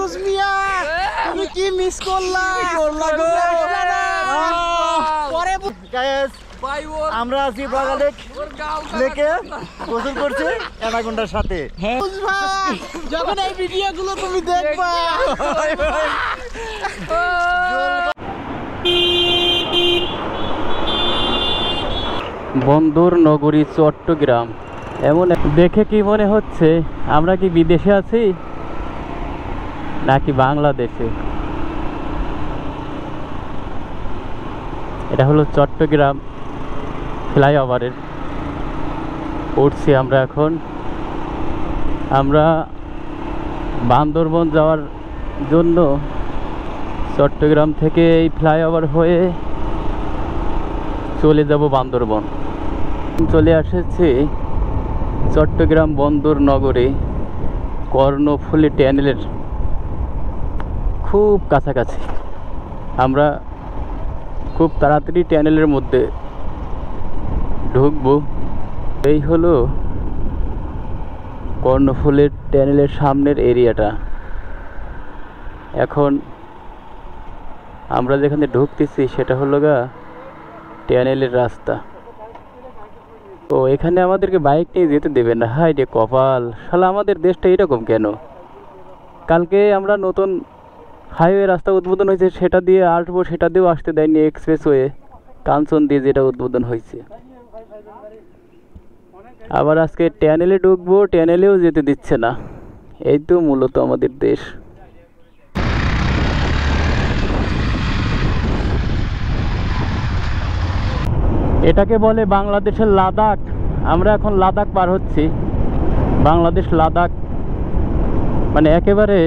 সবুজ মিয়া তুমি কি মিস করলা গো পরে গাইস আমরা আছি বাগা লেকে গোসল করছি অ্যানাকোন্ডার সাথে। যখন এই ভিডিওগুলো তুমি দেখবা বন্দর নগরী চট্টগ্রাম। এমন দেখে কি মনে হচ্ছে আমরা কি বিদেশে আছি নাকি বাংলাদেশে? এটা হলো চট্টগ্রাম ফ্লাইওভারের উঠছি আমরা এখন। আমরা বান্দরবন যাওয়ার জন্য চট্টগ্রাম থেকে এই ফ্লাইওভার হয়ে চলে যাব বান্দরবন। চলে এসেছি চট্টগ্রাম বন্দর নগরে কর্ণফুলী টানেলের খুব কাছাকাছি। আমরা খুব তাড়াতাড়ি টানেলের মধ্যে ঢুকবো। এই হলো কর্ণফুলী টানেলের সামনের এরিয়াটা। এখন আমরা যেখানে ঢুকতেছি সেটা হলো টানেলের রাস্তা। তো এখানে আমাদেরকে বাইক নিয়ে যেতে দেবে না। হাই রে কপাল, শালা আমাদের দেশটা এরকম কেন? কালকে আমরা নতুন হাইওয়ে রাস্তা উদ্বোধন হয়েছে, সেটা দিয়ে আসবো, সেটা দিয়েও আসতে দেয়নি। এক্সপ্রেসওয়ে কাঞ্চন দিয়ে যেটা উদ্বোধন হয়েছে, আবার আজকে টানেলে ঢুকবো, টানেলেও যেতে দিচ্ছে না। এই তো মূলত আমাদের দেশ। এটাকে বলে বাংলাদেশের লাদাখ। আমরা এখন লাদাখ পার হচ্ছি। বাংলাদেশ লাদাখ মানে একেবারে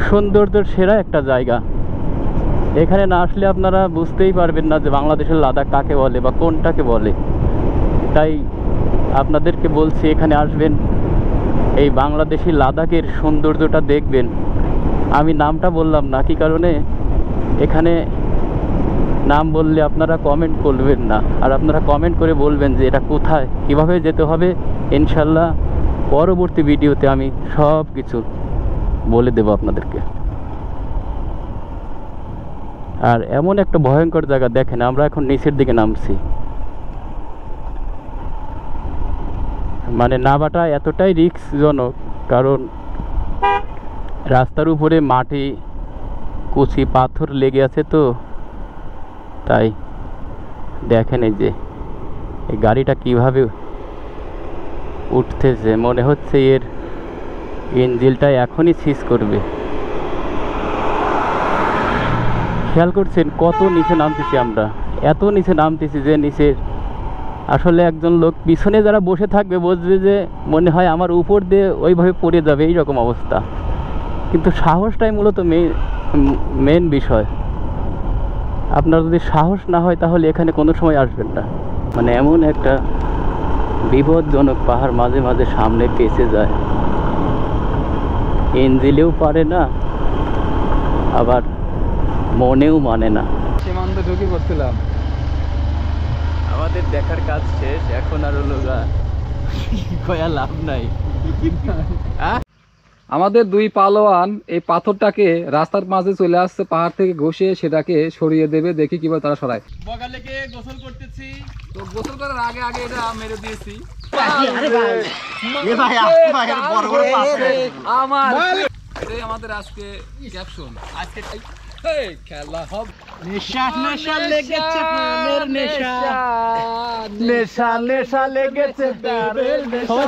সৌন্দর্যের সেরা একটা জায়গা। এখানে না আসলে আপনারা বুঝতেই পারবেন না যে বাংলাদেশের লাদাখ কাকে বলে বা কোনটাকে বলে। তাই আপনাদেরকে বলছি এখানে আসবেন, এই বাংলাদেশি লাদাখের সৌন্দর্যটা দেখবেন। আমি নামটা বললাম না, কি কারণে? এখানে নাম বললে আপনারা কমেন্ট করবেন না, আর আপনারা কমেন্ট করে বলবেন যে এটা কোথায়, কিভাবে যেতে হবে। ইনশাল্লাহ পরবর্তী ভিডিওতে আমি সব কিছু বলে দেব আপনাদেরকে। আর এমন একটা ভয়ঙ্কর জায়গা দেখেন, আমরা এখন নিচের দিকে নামছি। মানে নামাটা এতটাই রিস্কজনক, কারণ রাস্তার উপরে মাটি কুচি পাথর লেগে আছে। তো তাই দেখেন এই যে এই গাড়িটা কিভাবে উঠতেছে, মনে হচ্ছে এর ইঞ্জিনটা এখনই সিজ করবে। খেয়াল করছেন কত নিচে নামতেছি আমরা? এত নিচে নামতেছি যে নিচে আসলে একজন লোক পিছনে যারা বসে থাকবে বুঝবে যে মনে হয় আমার উপর দিয়ে ওইভাবে পড়ে যাবে, এইরকম অবস্থা। কিন্তু সাহসটাই মূলত মেন বিষয়। আপনার যদি সাহস না হয় তাহলে এখানে কোনো সময় আসবেন না। মানে এমন একটা বিপজ্জনক পাহাড়, মাঝে মাঝে সামনে পেঁচে যায়, ইঞ্জিলেও পারে না, আবার মনেও মানে না। সীমান্তে ঢুকে পড়ছিলাম। আমাদের দেখার কাজ শেষ, এখন আর হলো কয়া লাভ নাই। আমাদের দুই পালোয়ান এই পাথরটাকে রাস্তার মাঝে চলে আসছে, পাহাড় থেকে ঘষে সেটাকে সরিয়ে দেবে। দেখি কিভাবে তারা সরায়। বগালেকে গোসল করতেছি, তো গোসল করার আগে আগে এটা মেরে দিয়েছি। আমাদের আজকে ক্যাপশন, আজকে খেলা হবে নেশা নেশা লেগেছে প্রেমের নেশা, নেশা নেশা লেগেছে প্রেমের নেশা।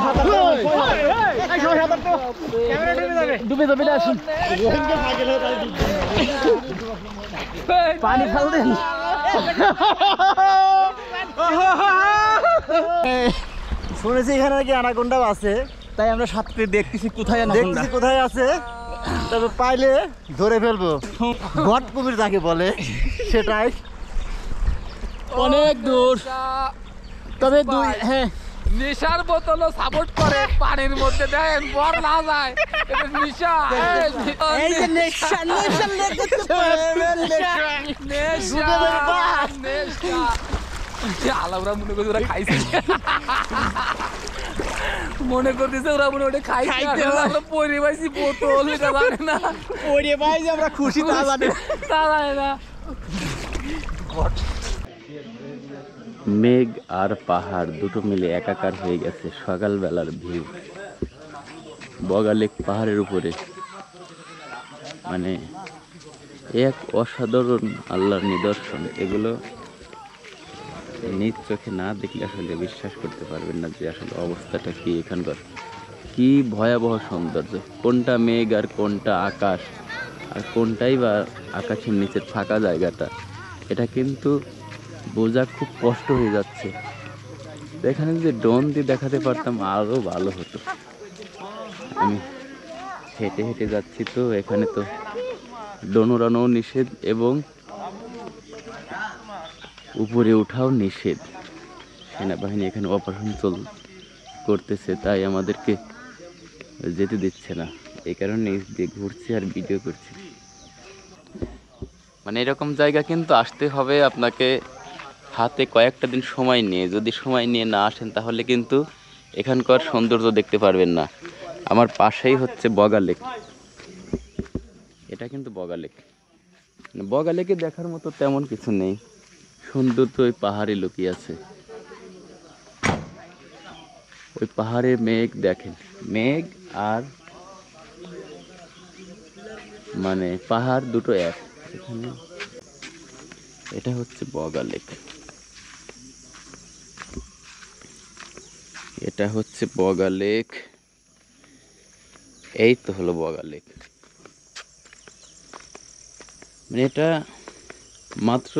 ডুবে যাবে না, আসুন পানি ফেল দেন। শুনেছি এখানে নাকি অ্যানাকোন্ডাও আছে, তাই আমরা সাথে দেখতেছি কোথায় আছে। তবে পাইলে ধরে ফেলবো। ঘট কুমির যাকে বলে সেটাই। অনেক দূর, তবে হ্যাঁ নেশার বোতলও সাপোর্ট করে পানির মধ্যে, দেন বর না যায়। এটা নেশা, এই যে নেশা নেশা লেগেছে নেশা নেশা। আলাউরা মনে করে ওরা খাইছে। মনে করতেছে ওরা মনে ওটা খাইতে আমরা পরে পাইছি বোতল এটা জানে না ওরে ভাই যে আমরা খুশি তা জানে তা জানে না। মেঘ আর পাহাড় দুটো মিলে একাকার হয়ে গেছে সকালবেলার ভিউ। বগা লেক পাহাড়ের উপরে, মানে এক অসাধারণ আল্লাহর নিদর্শন। এগুলো নিজ চোখে না দেখলে আসলে বিশ্বাস করতে পারবেন না যে আসলে অবস্থাটা কি এখানকার। কি ভয়াবহ সৌন্দর্য, কোনটা মেঘ আর কোনটা আকাশ, আর কোনটাই বা আকাশের নিচের ফাঁকা জায়গাটা, এটা কিন্তু বোঝা খুব কষ্ট হয়ে যাচ্ছে। এখানে যদি ড্রোন দিয়ে দেখাতে পারতাম আরও ভালো হতো। আমি হেঁটে হেঁটে যাচ্ছি, তো এখানে তো ড্রোন উড়ানো নিষেধ এবং উপরে ওঠাও নিষেধ। সেনাবাহিনী এখানে অপারেশন করতেছে, তাই আমাদেরকে যেতে দিচ্ছে না। এই কারণে দিয়ে ঘুরছি আর ভিডিও করছি। মানে এরকম জায়গা কিন্তু আসতে হবে আপনাকে হাতে কয়েকটা দিন সময় নিয়ে। যদি সময় নিয়ে না আসেন তাহলে কিন্তু এখানকার সৌন্দর্য দেখতে পারবেন না। আমার পাশেই হচ্ছে বগা লেক, এটা কিন্তু বগা লেক। বগা লেকে দেখার মতো তেমন কিছু নেই, সুন্দর তো ওই পাহাড়ে লুকিয়ে আছে। ওই পাহাড়ে মেঘ দেখেন, মেঘ আর মানে পাহাড় দুটো এক। এখানে এটা হচ্ছে বগা লেক, এটা হচ্ছে বগা লেক। এই তো হলো বগা লেক। মানে এটা মাত্র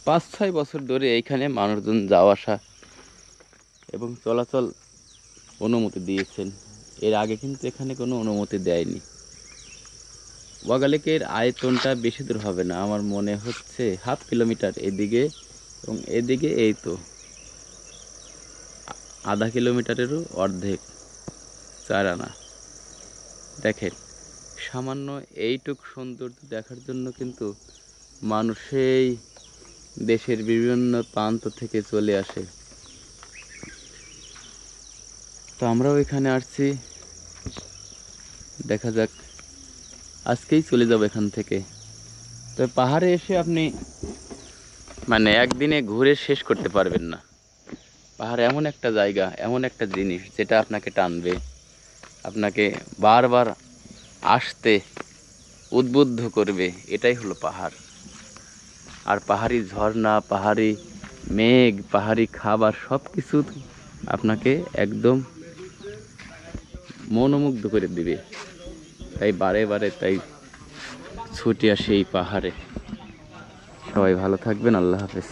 5-6 বছর ধরে এইখানে মানুষজন যাওয়া আসা এবং চলাচল অনুমতি দিয়েছেন। এর আগে কিন্তু এখানে কোনো অনুমতি দেয়নি। বগা লেকের আয়তনটা বেশি দূর হবে না, আমার মনে হচ্ছে 1/2 কিলোমিটার এদিকে, এবং এদিকে এই তো 1/2 কিলোমিটারেরও অর্ধেক, 4 আনা। দেখেন, সামান্য এইটুক সৌন্দর্য দেখার জন্য কিন্তু মানুষই দেশের বিভিন্ন প্রান্ত থেকে চলে আসে। তো আমরাও এখানে আসছি, দেখা যাক। আজকেই চলে যাব এখান থেকে। তো পাহাড়ে এসে আপনি মানে একদিনে ঘুরে শেষ করতে পারবেন না। পাহাড় এমন একটা জায়গা, এমন একটা জিনিস যেটা আপনাকে টানবে, আপনাকে বারবার আসতে উদ্বুদ্ধ করবে। এটাই হলো পাহাড়। আর পাহাড়ি ঝর্ণা, পাহাড়ি মেঘ, পাহাড়ি খাবার সব কিছু আপনাকে একদম মনোমুগ্ধ করে দিবে। তাই বারে বারে তাই ছুটে আসে এই পাহাড়ে। সবাই ভালো থাকবেন, আল্লাহ হাফেজ।